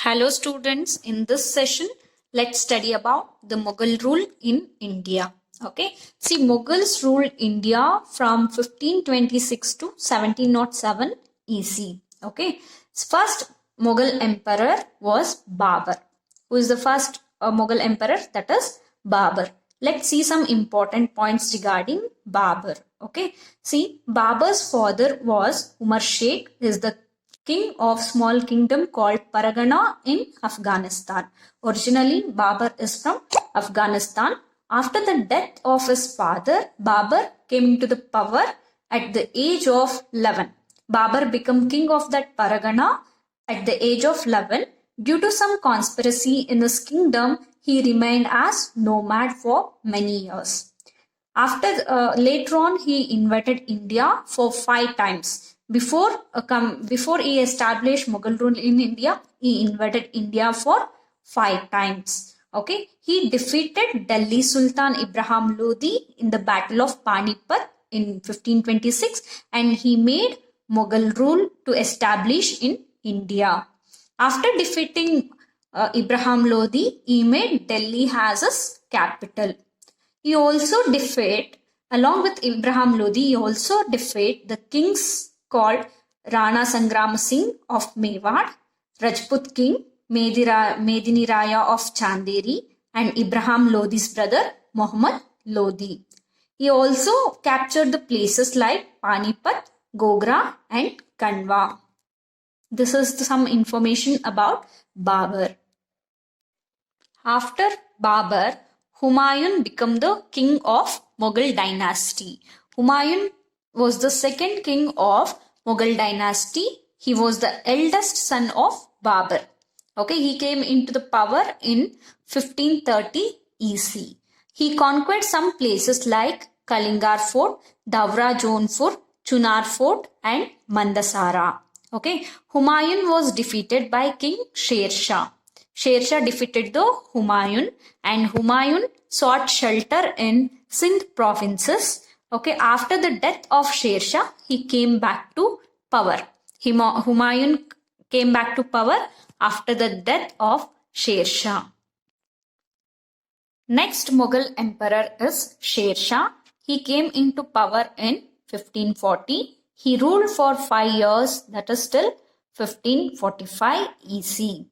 Hello students, in this session let's study about the Mughal rule in India. Okay, see, Mughals ruled India from 1526 to 1707 EC. Okay, first Mughal emperor was Babur. Who is the first Mughal emperor? That is Babur. Let's see some important points regarding Babur. Okay, see, Babur's father was Umar Sheikh, is the king of small kingdom called Paragana in Afghanistan. Originally, Babur is from Afghanistan. After the death of his father, Babur came into the power at the age of 11. Babur became king of that Paragana at the age of 11. Due to some conspiracy in his kingdom, he remained as nomad for many years. After later on, he invaded India for 5 times. Before he established Mughal rule in India, he invaded India for 5 times. Okay, he defeated Delhi Sultan Ibrahim Lodi in the Battle of Panipat in 1526, and he made Mughal rule to establish in India. After defeating Ibrahim Lodi, he made Delhi as his capital. He also defeated, along with Ibrahim Lodi, he also defeated the kings called Rana Sangram Singh of Mewar, Rajput king Medini Raya of Chanderi, and Ibrahim Lodi's brother Muhammad Lodi. He also captured the places like Panipat, Gogra, and Kanwa. This is some information about Babur. After Babur, Humayun became the king of Mughal dynasty. Humayun was the second king of Mughal dynasty. He was the eldest son of Babur. Okay, he came into the power in 1530 EC. He conquered some places like Kalingar Fort, Davra Jaunpur, Chunar Fort, and Mandasara. Okay, Humayun was defeated by King Sher Shah. Sher Shah defeated the Humayun, and Humayun sought shelter in Sindh provinces. Okay, after the death of Sher Shah, he came back to power. Humayun came back to power after the death of Sher Shah. Next Mughal emperor is Sher Shah. He came into power in 1540. He ruled for 5 years, that is till 1545 EC.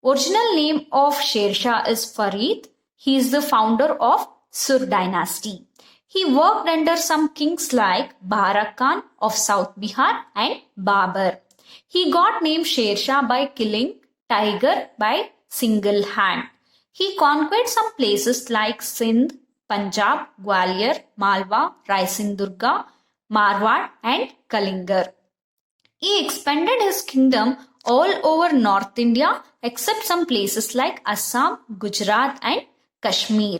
Original name of Sher Shah is Farid. He is the founder of Sur dynasty. He worked under some kings like Bahra Khan of South Bihar and Babur. He got named Sher Shah by killing tiger by single hand. He conquered some places like Sindh, Punjab, Gwalior, Malwa, Raisindurga, Marwar, and Kalingar. He expanded his kingdom all over North India except some places like Assam, Gujarat, and Kashmir.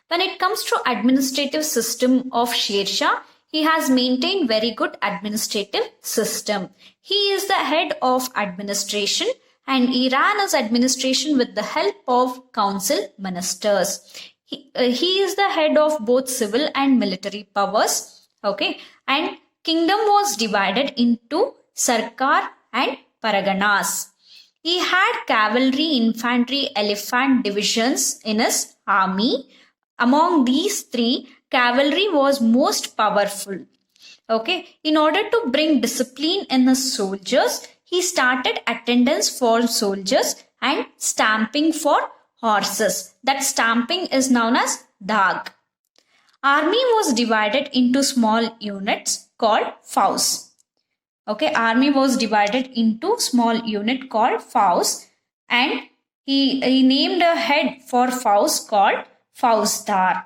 When it comes to administrative system of Sher Shah, he has maintained very good administrative system. He is the head of administration and he ran his administration with the help of council ministers. He is the head of both civil and military powers. Okay, and kingdom was divided into Sarkar and Paraganas. He had cavalry, infantry, elephant divisions in his army. Among these three, cavalry was most powerful. Okay, in order to bring discipline in his soldiers, he started attendance for soldiers and stamping for horses. That stamping is known as dag. Army was divided into small units called fous. Okay, army was divided into small unit called fous, and he named a head for fous called Fausdar.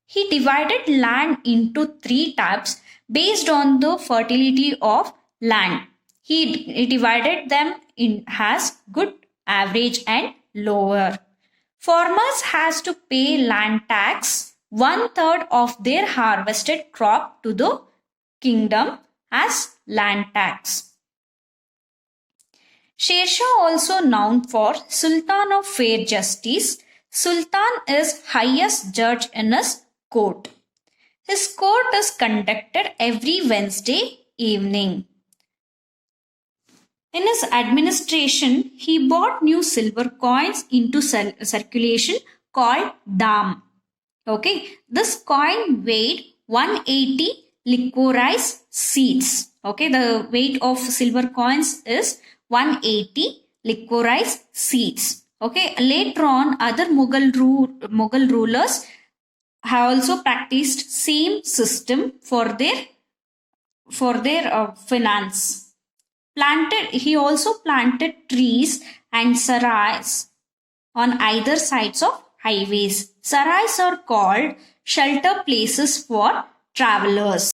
He divided land into 3 types based on the fertility of land. He divided them in as good, average, and lower. Farmers has to pay land tax 1/3 of their harvested crop to the kingdom as land tax. Sher Shah also known for Sultan of Fair Justice. Sultan is highest judge in his court. His court is conducted every Wednesday evening. In his administration, he bought new silver coins into circulation called dam. Okay, this coin weighed 180 liquorized seeds. Okay, the weight of silver coins is 180 liquorized seeds. Okay, later on, other Mughal rulers have also practiced same system for their finance. He also planted trees and sarais on either sides of highways. Sarais are called shelter places for travelers.